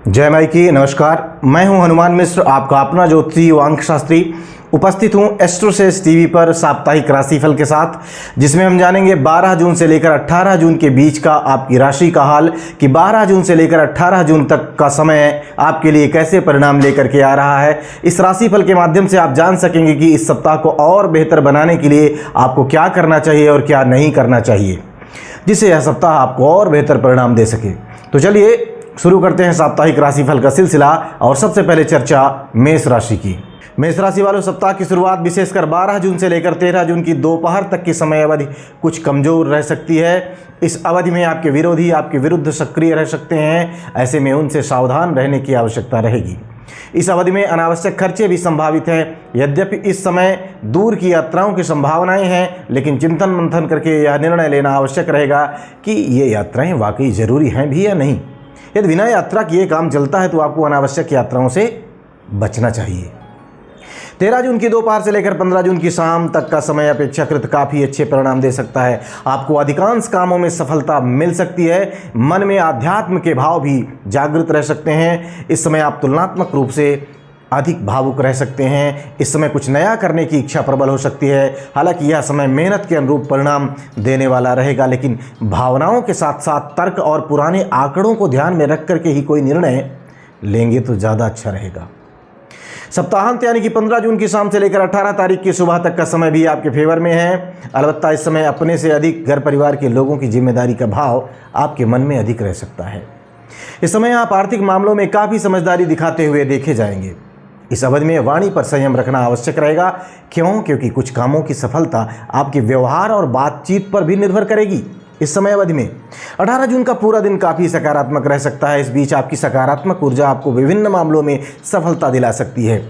जय माई की नमस्कार। मैं हूं हनुमान मिश्र, आपका अपना ज्योतिषी व अंक शास्त्री। उपस्थित हूं एस्ट्रोसेस टीवी पर साप्ताहिक राशिफल के साथ, जिसमें हम जानेंगे 12 जून से लेकर 18 जून के बीच का आपकी राशि का हाल कि 12 जून से लेकर 18 जून तक का समय आपके लिए कैसे परिणाम लेकर के आ रहा है। इस राशिफल के माध्यम से आप जान सकेंगे कि इस सप्ताह को और बेहतर बनाने के लिए आपको क्या करना चाहिए और क्या नहीं करना चाहिए, जिससे यह सप्ताह आपको और बेहतर परिणाम दे सके। तो चलिए शुरू करते हैं साप्ताहिक राशिफल का सिलसिला। और सबसे पहले चर्चा मेष राशि की। मेष राशि वालों, सप्ताह की शुरुआत विशेषकर 12 जून से लेकर 13 जून की दोपहर तक की समय अवधि कुछ कमजोर रह सकती है। इस अवधि में आपके विरोधी आपके विरुद्ध सक्रिय रह सकते हैं, ऐसे में उनसे सावधान रहने की आवश्यकता रहेगी। इस अवधि में अनावश्यक खर्चे भी संभावित हैं। यद्यपि इस समय दूर की यात्राओं की संभावनाएं हैं, लेकिन चिंतन मंथन करके यह निर्णय लेना आवश्यक रहेगा कि ये यात्राएं वाकई जरूरी हैं भी या नहीं। यदि बिना यात्रा किए काम चलता है तो आपको अनावश्यक यात्राओं से बचना चाहिए। 13 जून की दोपहर से लेकर 15 जून की शाम तक का समय अपेक्षाकृत काफ़ी अच्छे परिणाम दे सकता है। आपको अधिकांश कामों में सफलता मिल सकती है। मन में आध्यात्म के भाव भी जागृत रह सकते हैं। इस समय आप तुलनात्मक रूप से अधिक भावुक रह सकते हैं। इस समय कुछ नया करने की इच्छा प्रबल हो सकती है। हालांकि यह समय मेहनत के अनुरूप परिणाम देने वाला रहेगा, लेकिन भावनाओं के साथ साथ तर्क और पुराने आंकड़ों को ध्यान में रख करके ही कोई निर्णय लेंगे तो ज़्यादा अच्छा रहेगा। सप्ताहांत यानी कि 15 जून की शाम से लेकर 18 तारीख की सुबह तक का समय भी आपके फेवर में है। अलबत्ता इस समय अपने से अधिक घर परिवार के लोगों की जिम्मेदारी का भाव आपके मन में अधिक रह सकता है। इस समय आप आर्थिक मामलों में काफ़ी समझदारी दिखाते हुए देखे जाएंगे। इस अवधि में वाणी पर संयम रखना आवश्यक रहेगा। क्यों? क्योंकि कुछ कामों की सफलता आपके व्यवहार और बातचीत पर भी निर्भर करेगी। इस समय अवधि में 18 जून का पूरा दिन काफ़ी सकारात्मक रह सकता है। इस बीच आपकी सकारात्मक ऊर्जा आपको विभिन्न मामलों में सफलता दिला सकती है।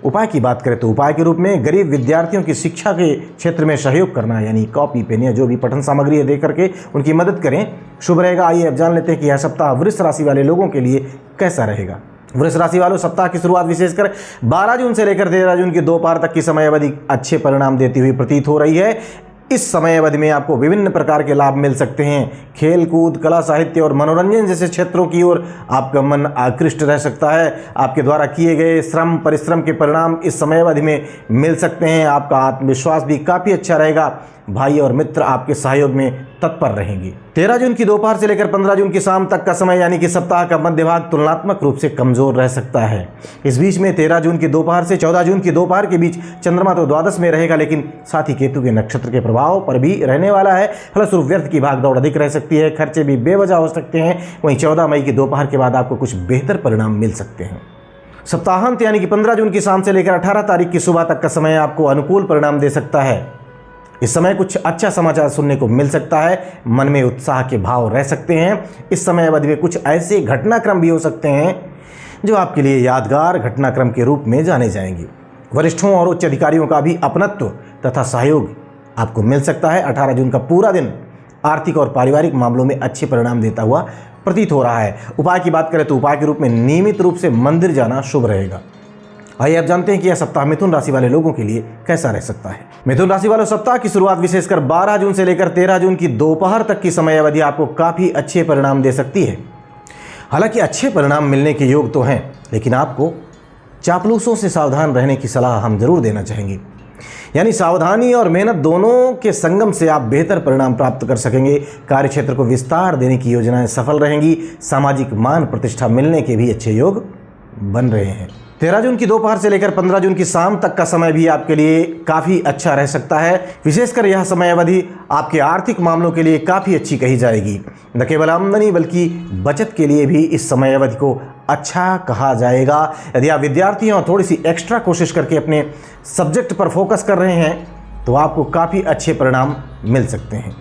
उपाय की बात करें तो उपाय के रूप में गरीब विद्यार्थियों की शिक्षा के क्षेत्र में सहयोग करना, यानी कॉपी पेन या जो भी पठन सामग्री है दे करके उनकी मदद करें, शुभ रहेगा। आइए अब जान लेते हैं कि यह सप्ताह वृष राशि वाले लोगों के लिए कैसा रहेगा। वृष राशि वालों, सप्ताह की शुरुआत विशेषकर 12 जून से लेकर 13 जून की दोपहर तक की समय अवधि अच्छे परिणाम देती हुई प्रतीत हो रही है। इस समय अवधि में आपको विभिन्न प्रकार के लाभ मिल सकते हैं। खेल कूद, कला, साहित्य और मनोरंजन जैसे क्षेत्रों की ओर आपका मन आकृष्ट रह सकता है। आपके द्वारा किए गए श्रम परिश्रम के परिणाम इस समय अवधि में मिल सकते हैं। आपका आत्मविश्वास भी काफ़ी अच्छा रहेगा। भाई और मित्र आपके सहयोग में तत्पर रहेंगे। 13 जून की दोपहर से लेकर 15 जून की शाम तक का समय यानी कि सप्ताह का मध्य भाग तुलनात्मक रूप से कमजोर रह सकता है। इस बीच में 13 जून की दोपहर से 14 जून की दोपहर के बीच चंद्रमा तो द्वादश में रहेगा, लेकिन साथ ही केतु के नक्षत्र के प्रभाव पर भी रहने वाला है। फलस्वरूप व्यर्थ की भागदौड़ अधिक रह सकती है। खर्चे भी बेवजह हो सकते हैं। वहीं 14 मई की दोपहर के बाद आपको कुछ बेहतर परिणाम मिल सकते हैं। सप्ताहांत यानी कि 15 जून की शाम से लेकर 18 तारीख की सुबह तक का समय आपको अनुकूल परिणाम दे सकता है। इस समय कुछ अच्छा समाचार सुनने को मिल सकता है। मन में उत्साह के भाव रह सकते हैं। इस समय अवधि में कुछ ऐसे घटनाक्रम भी हो सकते हैं जो आपके लिए यादगार घटनाक्रम के रूप में जाने जाएंगे। वरिष्ठों और उच्च अधिकारियों का भी अपनत्व तथा सहयोग आपको मिल सकता है। 18 जून का पूरा दिन आर्थिक और पारिवारिक मामलों में अच्छे परिणाम देता हुआ प्रतीत हो रहा है। उपाय की बात करें तो उपाय के रूप में नियमित रूप से मंदिर जाना शुभ रहेगा। आइए अब जानते हैं कि यह सप्ताह मिथुन राशि वाले लोगों के लिए कैसा रह सकता है। मिथुन राशि वालों, सप्ताह की शुरुआत विशेषकर 12 जून से लेकर 13 जून की दोपहर तक की समय अवधि आपको काफ़ी अच्छे परिणाम दे सकती है। हालांकि अच्छे परिणाम मिलने के योग तो हैं, लेकिन आपको चापलूसों से सावधान रहने की सलाह हम जरूर देना चाहेंगे। यानी सावधानी और मेहनत दोनों के संगम से आप बेहतर परिणाम प्राप्त कर सकेंगे। कार्यक्षेत्र को विस्तार देने की योजनाएं सफल रहेंगी। सामाजिक मान प्रतिष्ठा मिलने के भी अच्छे योग बन रहे हैं। 13 जून की दोपहर से लेकर 15 जून की शाम तक का समय भी आपके लिए काफ़ी अच्छा रह सकता है। विशेषकर यह समय अवधि आपके आर्थिक मामलों के लिए काफ़ी अच्छी कही जाएगी। न केवल आमदनी बल्कि बचत के लिए भी इस समय अवधि को अच्छा कहा जाएगा। यदि आप विद्यार्थी हैं और थोड़ी सी एक्स्ट्रा कोशिश करके अपने सब्जेक्ट पर फोकस कर रहे हैं तो आपको काफ़ी अच्छे परिणाम मिल सकते हैं।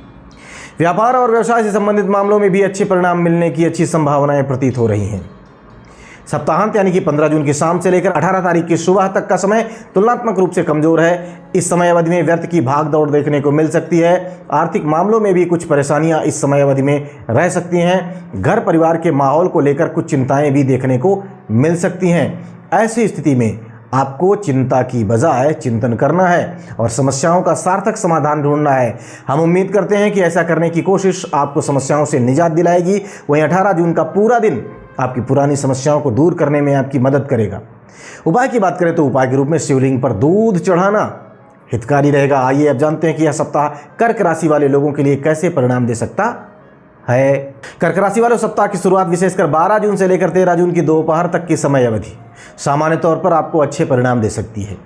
व्यापार और व्यवसाय से संबंधित मामलों में भी अच्छे परिणाम मिलने की अच्छी संभावनाएं प्रतीत हो रही हैं। सप्ताहांत यानी कि 15 जून की शाम से लेकर 18 तारीख की सुबह तक का समय तुलनात्मक रूप से कमजोर है। इस समय अवधि में व्यर्थ की भाग दौड़ देखने को मिल सकती है। आर्थिक मामलों में भी कुछ परेशानियां इस समय अवधि में रह सकती हैं। घर परिवार के माहौल को लेकर कुछ चिंताएं भी देखने को मिल सकती हैं। ऐसी स्थिति में आपको चिंता की बजाय चिंतन करना है और समस्याओं का सार्थक समाधान ढूंढना है। हम उम्मीद करते हैं कि ऐसा करने की कोशिश आपको समस्याओं से निजात दिलाएगी। वहीं 18 जून का पूरा दिन आपकी पुरानी समस्याओं को दूर करने में आपकी मदद करेगा। उपाय की बात करें तो उपाय के रूप में शिवलिंग पर दूध चढ़ाना हितकारी रहेगा। आइए अब जानते हैं कि यह सप्ताह कर्क राशि वाले लोगों के लिए कैसे परिणाम दे सकता है। कर्क राशि वालों, सप्ताह की शुरुआत विशेषकर 12 जून से लेकर 13 जून की दोपहर तक की समय अवधि सामान्य तौर पर आपको अच्छे परिणाम दे सकती है।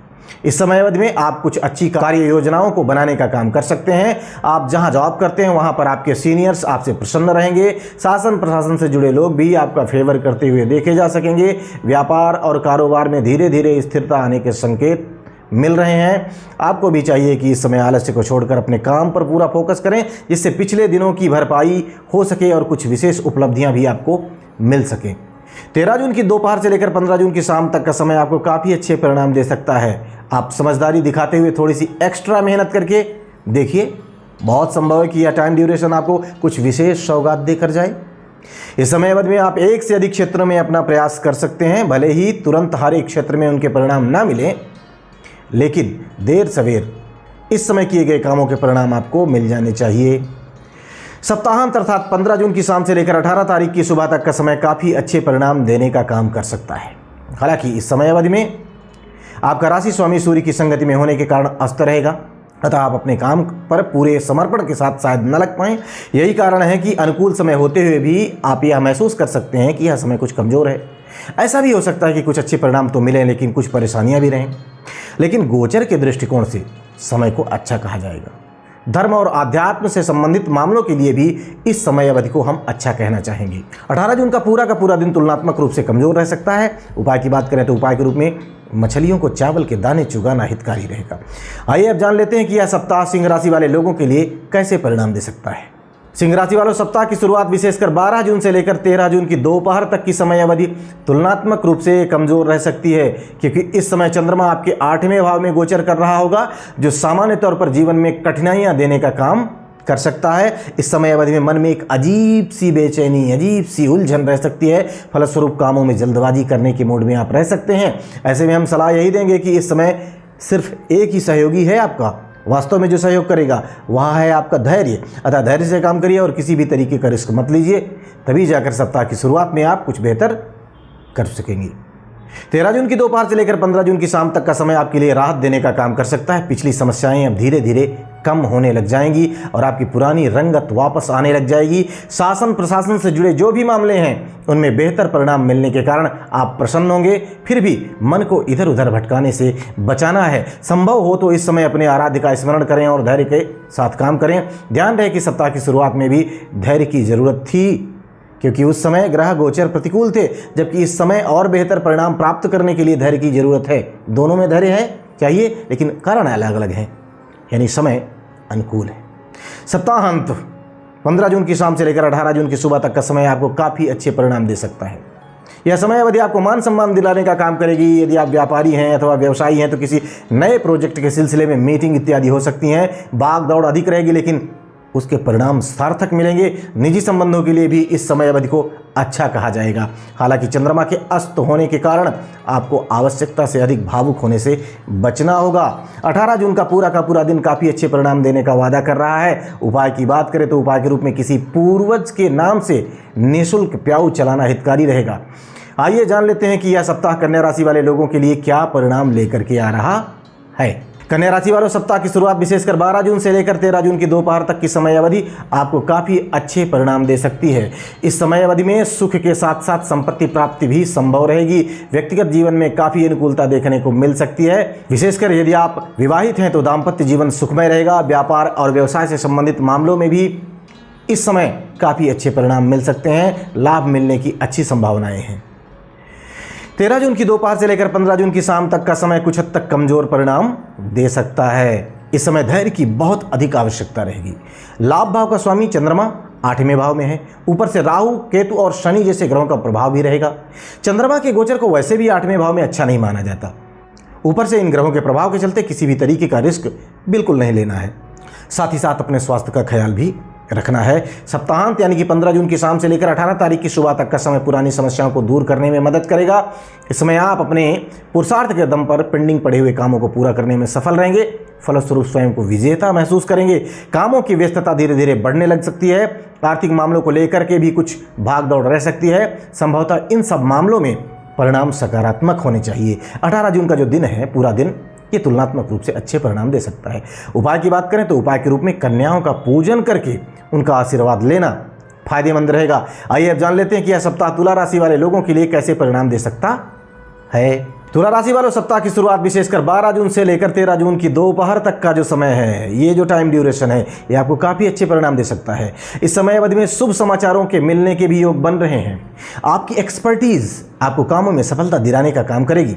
इस समय अवधि में आप कुछ अच्छी कार्य योजनाओं को बनाने का काम कर सकते हैं। आप जहां जॉब करते हैं वहां पर आपके सीनियर्स आपसे प्रसन्न रहेंगे। शासन प्रशासन से जुड़े लोग भी आपका फेवर करते हुए देखे जा सकेंगे। व्यापार और कारोबार में धीरे धीरे स्थिरता आने के संकेत मिल रहे हैं। आपको भी चाहिए कि इस समय आलस्य को छोड़कर अपने काम पर पूरा फोकस करें, जिससे पिछले दिनों की भरपाई हो सके और कुछ विशेष उपलब्धियां भी आपको मिल सकें। 13 जून की दोपहर से लेकर 15 जून की शाम तक का समय आपको काफ़ी अच्छे परिणाम दे सकता है। आप समझदारी दिखाते हुए थोड़ी सी एक्स्ट्रा मेहनत करके देखिए, बहुत संभव है कि यह टाइम ड्यूरेशन आपको कुछ विशेष सौगात देकर जाए। इस समय अवधि में आप एक से अधिक क्षेत्रों में अपना प्रयास कर सकते हैं। भले ही तुरंत हर एक क्षेत्र में उनके परिणाम ना मिले, लेकिन देर सवेर इस समय किए गए कामों के परिणाम आपको मिल जाने चाहिए। सप्ताहांत अर्थात 15 जून की शाम से लेकर 18 तारीख की सुबह तक का समय काफ़ी अच्छे परिणाम देने का काम कर सकता है। हालांकि इस समय अवधि में आपका राशि स्वामी सूर्य की संगति में होने के कारण अस्त रहेगा, अतः आप अपने काम पर पूरे समर्पण के साथ शायद न लग पाएं। यही कारण है कि अनुकूल समय होते हुए भी आप यह महसूस कर सकते हैं कि यह समय कुछ कमज़ोर है। ऐसा भी हो सकता है कि कुछ अच्छे परिणाम तो मिलें, लेकिन कुछ परेशानियां भी रहें। लेकिन गोचर के दृष्टिकोण से समय को अच्छा कहा जाएगा। धर्म और आध्यात्म से संबंधित मामलों के लिए भी इस समय अवधि को हम अच्छा कहना चाहेंगे। 18 जून का पूरा दिन तुलनात्मक रूप से कमजोर रह सकता है। उपाय की बात करें तो उपाय के रूप में मछलियों को चावल के दाने चुगाना हितकारी रहेगा। आइए अब जान लेते हैं कि यह सप्ताह सिंह राशि वाले लोगों के लिए कैसे परिणाम दे सकता है। सिंह राशि वालों, सप्ताह की शुरुआत विशेषकर 12 जून से लेकर 13 जून की दोपहर तक की समय अवधि तुलनात्मक रूप से कमजोर रह सकती है, क्योंकि इस समय चंद्रमा आपके 8वें भाव में गोचर कर रहा होगा, जो सामान्य तौर पर जीवन में कठिनाइयां देने का काम कर सकता है। इस समय अवधि में मन में एक अजीब सी बेचैनी, अजीब सी उलझन रह सकती है। फलस्वरूप कामों में जल्दबाजी करने के मूड में आप रह सकते हैं। ऐसे में हम सलाह यही देंगे कि इस समय सिर्फ एक ही सहयोगी है आपका। वास्तव में जो सहयोग करेगा वह है आपका धैर्य। अतः धैर्य से काम करिए और किसी भी तरीके का रिस्क मत लीजिए, तभी जाकर सप्ताह की शुरुआत में आप कुछ बेहतर कर सकेंगे। 13 जून की दोपहर से लेकर 15 जून की शाम तक का समय आपके लिए राहत देने का काम कर सकता है। पिछली समस्याएं अब धीरे धीरे कम होने लग जाएंगी और आपकी पुरानी रंगत वापस आने लग जाएगी। शासन प्रशासन से जुड़े जो भी मामले हैं उनमें बेहतर परिणाम मिलने के कारण आप प्रसन्न होंगे। फिर भी मन को इधर उधर भटकाने से बचाना है। संभव हो तो इस समय अपने आराध्य का स्मरण करें और धैर्य के साथ काम करें। ध्यान रहे कि सप्ताह की शुरुआत में भी धैर्य की जरूरत थी, क्योंकि उस समय ग्रह गोचर प्रतिकूल थे, जबकि इस समय और बेहतर परिणाम प्राप्त करने के लिए धैर्य की जरूरत है। दोनों में धैर्य है चाहिए, लेकिन कारण अलग अलग हैं, यानी समय अनुकूल है। सप्ताहांत 15 जून की शाम से लेकर 18 जून की सुबह तक का समय आपको काफ़ी अच्छे परिणाम दे सकता है। यह समय अवधि आपको मान सम्मान दिलाने का काम करेगी। यदि आप व्यापारी हैं अथवा व्यवसायी हैं तो किसी नए प्रोजेक्ट के सिलसिले में मीटिंग इत्यादि हो सकती हैं। भाग दौड़ अधिक रहेगी, लेकिन उसके परिणाम सार्थक मिलेंगे। निजी संबंधों के लिए भी इस समय अवधि को अच्छा कहा जाएगा। हालांकि चंद्रमा के अस्त होने के कारण आपको आवश्यकता से अधिक भावुक होने से बचना होगा। 18 जून का पूरा दिन काफ़ी अच्छे परिणाम देने का वादा कर रहा है। उपाय की बात करें तो उपाय के रूप में किसी पूर्वज के नाम से निःशुल्क प्याऊ चलाना हितकारी रहेगा। आइए जान लेते हैं कि यह सप्ताह कन्या राशि वाले लोगों के लिए क्या परिणाम लेकर के आ रहा है। कन्या राशि वालों, सप्ताह की शुरुआत विशेषकर 12 जून से लेकर 13 जून की दोपहर तक की समय अवधि आपको काफ़ी अच्छे परिणाम दे सकती है। इस समय अवधि में सुख के साथ साथ संपत्ति प्राप्ति भी संभव रहेगी। व्यक्तिगत जीवन में काफ़ी अनुकूलता देखने को मिल सकती है। विशेषकर यदि आप विवाहित हैं तो दाम्पत्य जीवन सुखमय रहेगा। व्यापार और व्यवसाय से संबंधित मामलों में भी इस समय काफ़ी अच्छे परिणाम मिल सकते हैं। लाभ मिलने की अच्छी संभावनाएँ हैं। 13 जून की दोपहर से लेकर 15 जून की शाम तक का समय कुछ हद तक कमजोर परिणाम दे सकता है। इस समय धैर्य की बहुत अधिक आवश्यकता रहेगी। लाभ भाव का स्वामी चंद्रमा 8वें भाव में है। ऊपर से राहु, केतु और शनि जैसे ग्रहों का प्रभाव भी रहेगा। चंद्रमा के गोचर को वैसे भी 8वें भाव में अच्छा नहीं माना जाता। ऊपर से इन ग्रहों के प्रभाव के चलते किसी भी तरीके का रिस्क बिल्कुल नहीं लेना है। साथ ही साथ अपने स्वास्थ्य का ख्याल भी रखना है। सप्ताहांत यानी कि 15 जून की शाम से लेकर 18 तारीख की सुबह तक का समय पुरानी समस्याओं को दूर करने में मदद करेगा। इस समय आप अपने पुरुषार्थ के दम पर पेंडिंग पड़े हुए कामों को पूरा करने में सफल रहेंगे। फलस्वरूप स्वयं को विजेता महसूस करेंगे। कामों की व्यस्तता धीरे धीरे बढ़ने लग सकती है। आर्थिक मामलों को लेकर के भी कुछ भाग दौड़ रह सकती है। संभवतः इन सब मामलों में परिणाम सकारात्मक होने चाहिए। 18 जून का जो दिन है, पूरा दिन ये तुलनात्मक रूप से अच्छे परिणाम दे सकता है। उपाय की बात करें तो उपाय के रूप में कन्याओं का पूजन करके उनका आशीर्वाद लेना फायदेमंद रहेगा। आइए अब जान लेते हैं कि यह सप्ताह तुला राशि वाले लोगों के लिए कैसे परिणाम दे सकता है। तुला राशि वालों, सप्ताह की शुरुआत विशेषकर 12 जून से लेकर 13 जून की दोपहर तक का जो समय है, ये जो टाइम ड्यूरेशन है, ये आपको काफ़ी अच्छे परिणाम दे सकता है। इस समय अवधि में शुभ समाचारों के मिलने के भी योग बन रहे हैं। आपकी एक्सपर्टीज आपको कामों में सफलता दिलाने का काम करेगी।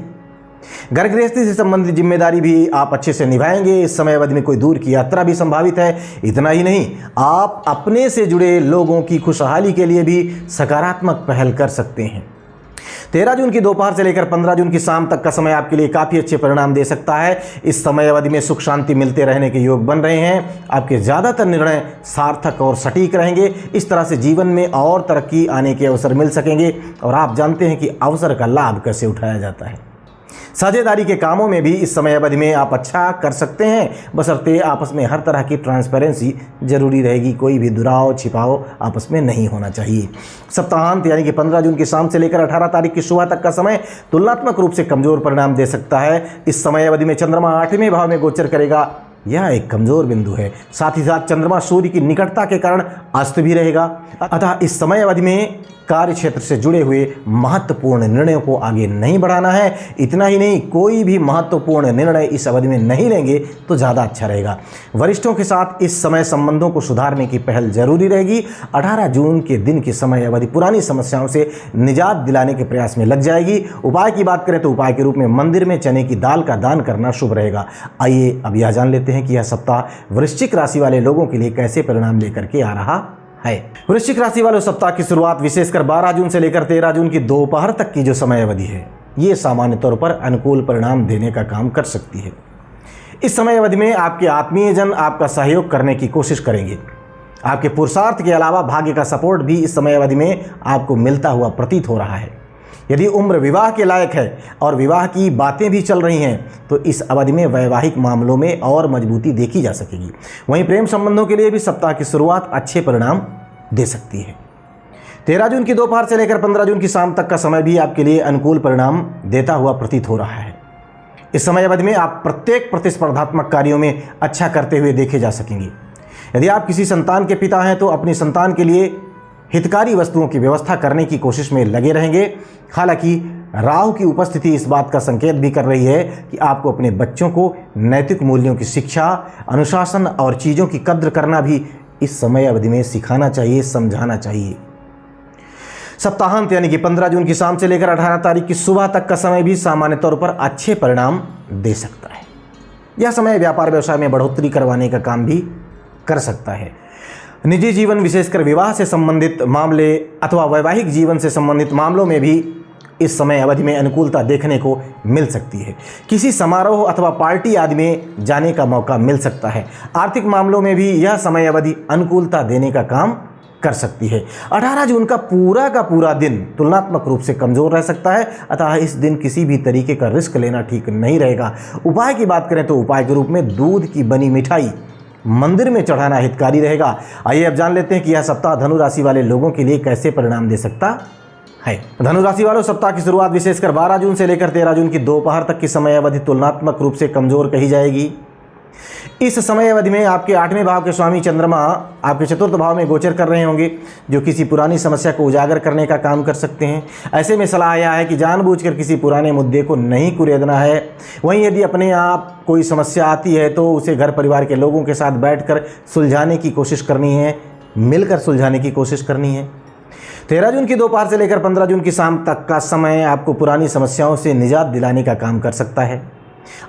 घर गृहस्थी से संबंधित जिम्मेदारी भी आप अच्छे से निभाएंगे। इस समय अवधि में कोई दूर की यात्रा भी संभावित है। इतना ही नहीं, आप अपने से जुड़े लोगों की खुशहाली के लिए भी सकारात्मक पहल कर सकते हैं। 13 जून की दोपहर से लेकर 15 जून की शाम तक का समय आपके लिए काफ़ी अच्छे परिणाम दे सकता है। इस समय अवधि में सुख शांति मिलते रहने के योग बन रहे हैं। आपके ज़्यादातर निर्णय सार्थक और सटीक रहेंगे। इस तरह से जीवन में और तरक्की आने के अवसर मिल सकेंगे और आप जानते हैं कि अवसर का लाभ कैसे उठाया जाता है। साझेदारी के कामों में भी इस समय अवधि में आप अच्छा कर सकते हैं, बशर्ते आपस में हर तरह की ट्रांसपेरेंसी जरूरी रहेगी। कोई भी दुराव छिपाव आपस में नहीं होना चाहिए। सप्ताहांत यानी कि 15 जून की शाम से लेकर 18 तारीख की सुबह तक का समय तुलनात्मक रूप से कमजोर परिणाम दे सकता है। इस समय अवधि में चंद्रमा 8वें भाव में गोचर करेगा। यह एक कमजोर बिंदु है। साथ ही साथ चंद्रमा सूर्य की निकटता के कारण अस्त भी रहेगा। अतः इस समय अवधि में कार्य क्षेत्र से जुड़े हुए महत्वपूर्ण निर्णयों को आगे नहीं बढ़ाना है। इतना ही नहीं, कोई भी महत्वपूर्ण निर्णय इस अवधि में नहीं लेंगे तो ज़्यादा अच्छा रहेगा। वरिष्ठों के साथ इस समय संबंधों को सुधारने की पहल जरूरी रहेगी। 18 जून के दिन की समय अवधि पुरानी समस्याओं से निजात दिलाने के प्रयास में लग जाएगी। उपाय की बात करें तो उपाय के रूप में मंदिर में चने की दाल का दान करना शुभ रहेगा। आइए अब यह जान लेते हैं कि यह सप्ताह वृश्चिक राशि वाले लोगों के लिए कैसे परिणाम लेकर के आ रहा है। वृश्चिक राशि वालों, सप्ताह की शुरुआत विशेषकर 12 जून से लेकर 13 जून की दोपहर तक की जो समय अवधि है, ये सामान्य तौर पर अनुकूल परिणाम देने का काम कर सकती है। इस समय अवधि में आपके आत्मीय जन आपका सहयोग करने की कोशिश करेंगे। आपके पुरुषार्थ के अलावा भाग्य का सपोर्ट भी इस समय अवधि में आपको मिलता हुआ प्रतीत हो रहा है। यदि उम्र विवाह के लायक है और विवाह की बातें भी चल रही हैं तो इस अवधि में वैवाहिक मामलों में और मजबूती देखी जा सकेगी। वहीं प्रेम संबंधों के लिए भी सप्ताह की शुरुआत अच्छे परिणाम दे सकती है। 13 जून की दोपहर से लेकर 15 जून की शाम तक का समय भी आपके लिए अनुकूल परिणाम देता हुआ प्रतीत हो रहा है। इस समय अवधि में आप प्रत्येक प्रतिस्पर्धात्मक कार्यों में अच्छा करते हुए देखे जा सकेंगे। यदि आप किसी संतान के पिता हैं तो अपनी संतान के लिए हितकारी वस्तुओं की व्यवस्था करने की कोशिश में लगे रहेंगे। हालांकि राहु की उपस्थिति इस बात का संकेत भी कर रही है कि आपको अपने बच्चों को नैतिक मूल्यों की शिक्षा, अनुशासन और चीज़ों की कद्र करना भी इस समय अवधि में सिखाना चाहिए, समझाना चाहिए। सप्ताहांत यानी कि 15 जून की शाम से लेकर 18 तारीख की सुबह तक का समय भी सामान्य तौर पर अच्छे परिणाम दे सकता है। यह समय व्यापार व्यवसाय में बढ़ोतरी करवाने का काम भी कर सकता है। निजी जीवन, विशेषकर विवाह से संबंधित मामले अथवा वैवाहिक जीवन से संबंधित मामलों में भी इस समय अवधि में अनुकूलता देखने को मिल सकती है। किसी समारोह अथवा पार्टी आदि में जाने का मौका मिल सकता है। आर्थिक मामलों में भी यह समय अवधि अनुकूलता देने का काम कर सकती है। 18 जून का पूरा दिन तुलनात्मक रूप से कमजोर रह सकता है। अतः इस दिन किसी भी तरीके का रिस्क लेना ठीक नहीं रहेगा। उपाय की बात करें तो उपाय के रूप में दूध की बनी मिठाई मंदिर में चढ़ाना हितकारी रहेगा। आइए अब जान लेते हैं कि यह सप्ताह धनु राशि वाले लोगों के लिए कैसे परिणाम दे सकता है। धनु राशि वालों, सप्ताह की शुरुआत विशेषकर 12 जून से लेकर 13 जून की दोपहर तक की समय अवधि तुलनात्मक रूप से कमजोर कही जाएगी। इस समय अवधि में आपके 8वें भाव के स्वामी चंद्रमा आपके 4th भाव में गोचर कर रहे होंगे, जो किसी पुरानी समस्या को उजागर करने का काम कर सकते हैं। ऐसे में सलाह यह है कि जानबूझकर किसी पुराने मुद्दे को नहीं कुरेदना है। वहीं यदि अपने आप कोई समस्या आती है तो उसे घर परिवार के लोगों के साथ बैठकर सुलझाने की कोशिश करनी है, मिलकर सुलझाने की कोशिश करनी है। 13 जून की दोपहर से लेकर 15 जून की शाम तक का समय आपको पुरानी समस्याओं से निजात दिलाने का काम कर सकता है।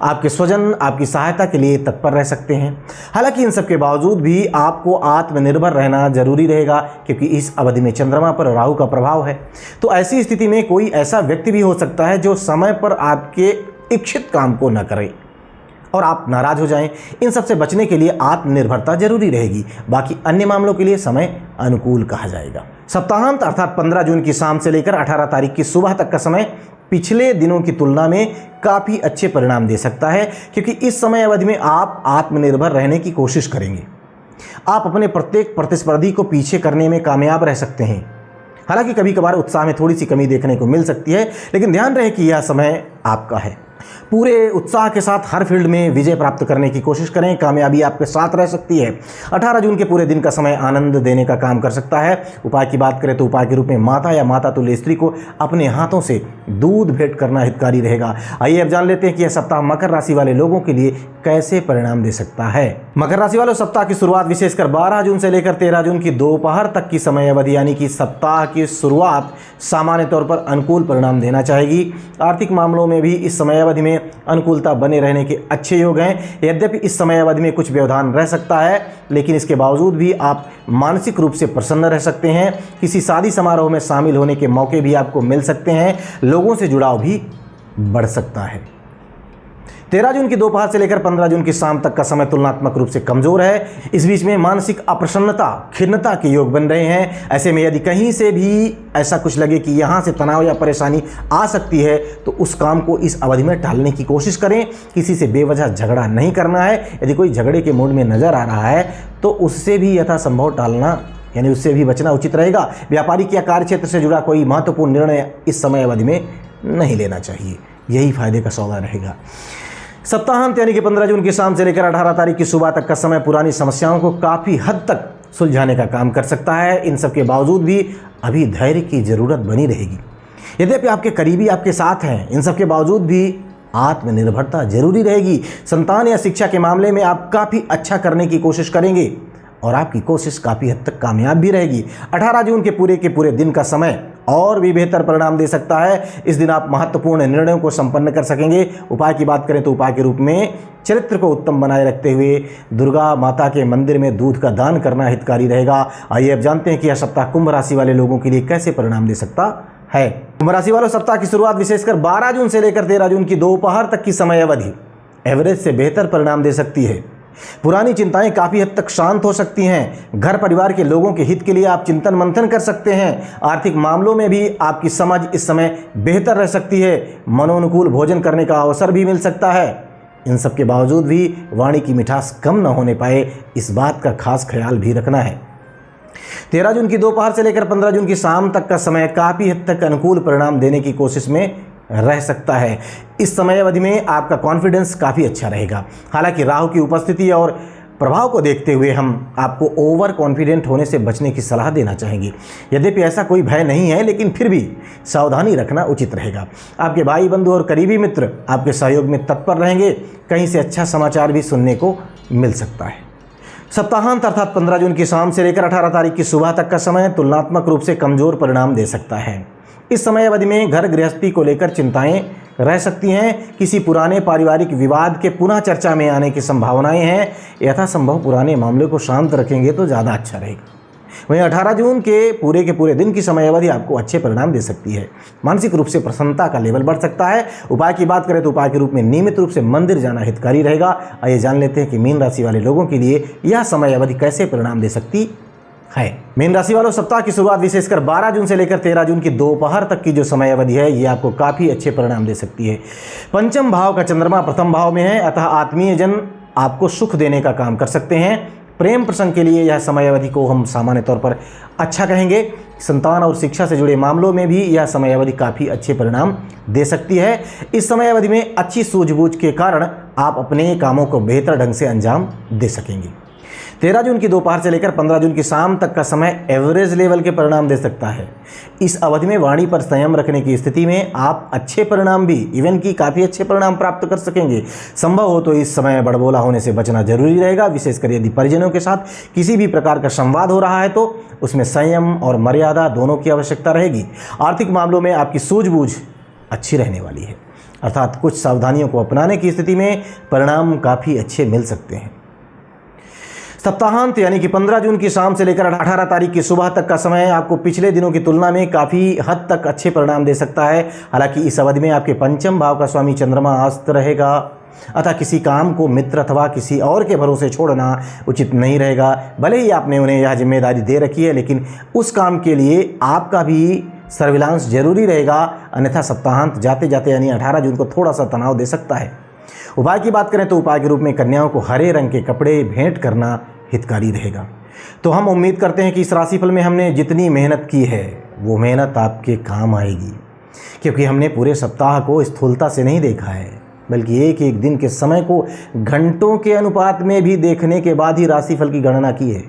आपके स्वजन आपकी सहायता के लिए तत्पर रह सकते हैं। हालांकि इन सब के बावजूद भी आपको आत्मनिर्भर रहना जरूरी रहेगा, क्योंकि इस अवधि में चंद्रमा पर राहु का प्रभाव है। तो ऐसी स्थिति में कोई ऐसा व्यक्ति भी हो सकता है जो समय पर आपके इच्छित काम को न करे और आप नाराज हो जाएं। इन सब से बचने के लिए आत्मनिर्भरता जरूरी रहेगी। बाकी अन्य मामलों के लिए समय अनुकूल कहा जाएगा। सप्ताहांत अर्थात 15 जून की शाम से लेकर 18 तारीख की सुबह तक का समय पिछले दिनों की तुलना में काफ़ी अच्छे परिणाम दे सकता है, क्योंकि इस समय अवधि में आप आत्मनिर्भर रहने की कोशिश करेंगे। आप अपने प्रत्येक प्रतिस्पर्धी को पीछे करने में कामयाब रह सकते हैं। हालांकि कभी कभार उत्साह में थोड़ी सी कमी देखने को मिल सकती है, लेकिन ध्यान रहे कि यह समय आपका है। पूरे उत्साह के साथ हर फील्ड में विजय प्राप्त करने की कोशिश करें, कामयाबी आपके साथ रह सकती है। 18 जून के पूरे दिन का समय आनंद देने का काम कर सकता है। उपाय की बात करें तो उपाय के रूप में माता या माता तुल्य स्त्री को अपने हाथों से दूध भेंट करना हितकारी रहेगा। आइए अब जान लेते हैं कि यह सप्ताह मकर राशि वाले लोगों के लिए कैसे परिणाम दे सकता है। मकर राशि वालों, सप्ताह की शुरुआत विशेषकर 12 जून से लेकर 13 जून की दोपहर तक की समय अवधि यानी कि सप्ताह की शुरुआत सामान्य तौर पर अनुकूल परिणाम देना चाहेगी। आर्थिक मामलों में भी इस समय अवधि में अनुकूलता बने रहने के अच्छे योग हैं। यद्यपि इस समय अवधि में कुछ व्यवधान रह सकता है, लेकिन इसके बावजूद भी आप मानसिक रूप से प्रसन्न रह सकते हैं। किसी शादी समारोह में शामिल होने के मौके भी आपको मिल सकते हैं। लोगों से जुड़ाव भी बढ़ सकता है। 13 जून की दोपहर से लेकर 15 जून की शाम तक का समय तुलनात्मक रूप से कमजोर है। इस बीच में मानसिक अप्रसन्नता, खिन्नता के योग बन रहे हैं। ऐसे में यदि कहीं से भी ऐसा कुछ लगे कि यहाँ से तनाव या परेशानी आ सकती है, तो उस काम को इस अवधि में टालने की कोशिश करें। किसी से बेवजह झगड़ा नहीं करना है। यदि कोई झगड़े के मूड में नजर आ रहा है तो उससे भी यथासंभव टालना, यानी उससे भी बचना उचित रहेगा। व्यापारिक या कार्य क्षेत्र से जुड़ा कोई महत्वपूर्ण निर्णय इस समय अवधि में नहीं लेना चाहिए, यही फायदे का सौदा रहेगा। सप्ताहांत यानी कि 15 जून की शाम से लेकर 18 तारीख की सुबह तक का समय पुरानी समस्याओं को काफ़ी हद तक सुलझाने का काम कर सकता है। इन सब के बावजूद भी अभी धैर्य की ज़रूरत बनी रहेगी। यद्यपि आपके करीबी आपके साथ हैं, इन सब के बावजूद भी आत्मनिर्भरता जरूरी रहेगी। संतान या शिक्षा के मामले में आप काफ़ी अच्छा करने की कोशिश करेंगे और आपकी कोशिश काफ़ी हद तक कामयाब भी रहेगी। 18 जून के पूरे दिन का समय और भी बेहतर परिणाम दे सकता है। इस दिन आप महत्वपूर्ण निर्णयों को संपन्न कर सकेंगे। उपाय की बात करें तो उपाय के रूप में चरित्र को उत्तम बनाए रखते हुए दुर्गा माता के मंदिर में दूध का दान करना हितकारी रहेगा। आइए अब जानते हैं कि यह सप्ताह कुंभ राशि वाले लोगों के लिए कैसे परिणाम दे सकता है। कुंभ राशि वालों, सप्ताह की शुरुआत विशेषकर 12 जून से लेकर 13 जून की दोपहर तक की समय अवधि एवरेज से बेहतर परिणाम दे सकती है। पुरानी चिंताएं काफी हद तक शांत हो सकती हैं। घर परिवार के लोगों के हित के लिए आप चिंतन मंथन कर सकते हैं। आर्थिक मामलों में भी आपकी समझ इस समय बेहतर रह सकती है। मनोनुकूल भोजन करने का अवसर भी मिल सकता है। इन सब के बावजूद भी वाणी की मिठास कम न होने पाए, इस बात का खास ख्याल भी रखना है। 13 जून की दोपहर से लेकर 15 जून की शाम तक का समय काफी हद तक अनुकूल परिणाम देने की कोशिश में रह सकता है। इस समय अवधि में आपका कॉन्फिडेंस काफ़ी अच्छा रहेगा। हालांकि राहु की उपस्थिति और प्रभाव को देखते हुए हम आपको ओवर कॉन्फिडेंट होने से बचने की सलाह देना चाहेंगे। यद्यपि ऐसा कोई भय नहीं है, लेकिन फिर भी सावधानी रखना उचित रहेगा। आपके भाई बंधु और करीबी मित्र आपके सहयोग में तत्पर रहेंगे। कहीं से अच्छा समाचार भी सुनने को मिल सकता है। सप्ताहांत अर्थात 15 जून की शाम से लेकर 18 तारीख की सुबह तक का समय तुलनात्मक रूप से कमजोर परिणाम दे सकता है। इस समय अवधि में घर गृहस्थी को लेकर चिंताएं रह सकती हैं। किसी पुराने पारिवारिक विवाद के पुनः चर्चा में आने की संभावनाएं हैं। यथासंभव पुराने मामले को शांत रखेंगे तो ज़्यादा अच्छा रहेगा। वहीं 18 जून के पूरे दिन की समय अवधि आपको अच्छे परिणाम दे सकती है। मानसिक रूप से प्रसन्नता का लेवल बढ़ सकता है। उपाय की बात करें तो उपाय के रूप में नियमित रूप से मंदिर जाना हितकारी रहेगा। आइए जान लेते हैं कि मीन राशि वाले लोगों के लिए यह समय अवधि कैसे परिणाम दे सकती है। मीन राशि वालों, सप्ताह की शुरुआत विशेषकर 12 जून से लेकर 13 जून की दोपहर तक की जो समय अवधि है, ये आपको काफी अच्छे परिणाम दे सकती है। पंचम भाव का चंद्रमा प्रथम भाव में है, अतः आत्मीय जन आपको सुख देने का काम कर सकते हैं। प्रेम प्रसंग के लिए यह समय अवधि को हम सामान्य तौर पर अच्छा कहेंगे। संतान और शिक्षा से जुड़े मामलों में भी यह समय अवधि काफ़ी अच्छे परिणाम दे सकती है। इस समय अवधि में अच्छी सूझबूझ के कारण आप अपने कामों को बेहतर ढंग से अंजाम दे सकेंगे। 13 जून की दोपहर से लेकर 15 जून की शाम तक का समय एवरेज लेवल के परिणाम दे सकता है। इस अवधि में वाणी पर संयम रखने की स्थिति में आप अच्छे परिणाम भी, इवन की काफ़ी अच्छे परिणाम प्राप्त कर सकेंगे। संभव हो तो इस समय बड़बोला होने से बचना जरूरी रहेगा। विशेषकर यदि परिजनों के साथ किसी भी प्रकार का संवाद हो रहा है तो उसमें संयम और मर्यादा दोनों की आवश्यकता रहेगी। आर्थिक मामलों में आपकी सूझबूझ अच्छी रहने वाली है, अर्थात कुछ सावधानियों को अपनाने की स्थिति में परिणाम काफ़ी अच्छे मिल सकते हैं। सप्ताहांत यानी कि 15 जून की शाम से लेकर 18 तारीख की सुबह तक का समय आपको पिछले दिनों की तुलना में काफ़ी हद तक अच्छे परिणाम दे सकता है। हालांकि इस अवधि में आपके पंचम भाव का स्वामी चंद्रमा अस्त रहेगा, अतः किसी काम को मित्र अथवा किसी और के भरोसे छोड़ना उचित नहीं रहेगा। भले ही आपने उन्हें यह जिम्मेदारी दे रखी है, लेकिन उस काम के लिए आपका भी सर्विलांस जरूरी रहेगा, अन्यथा सप्ताहांत जाते जाते यानी 18 जून को थोड़ा सा तनाव दे सकता है। उपाय की बात करें तो उपाय के रूप में कन्याओं को हरे रंग के कपड़े भेंट करना हितकारी रहेगा। तो हम उम्मीद करते हैं कि इस राशिफल में हमने जितनी मेहनत की है वो मेहनत आपके काम आएगी, क्योंकि हमने पूरे सप्ताह को स्थूलता से नहीं देखा है, बल्कि एक एक दिन के समय को घंटों के अनुपात में भी देखने के बाद ही राशिफल की गणना की है।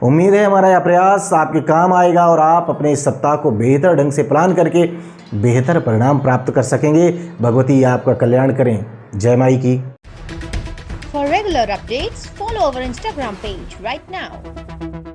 उम्मीद है हमारा यह प्रयास आपके काम आएगा और आप अपने इस सप्ताह को बेहतर ढंग से प्लान करके बेहतर परिणाम प्राप्त कर सकेंगे। भगवती आपका कल्याण करें। जय माई की। For regular updates, follow our Instagram page right now.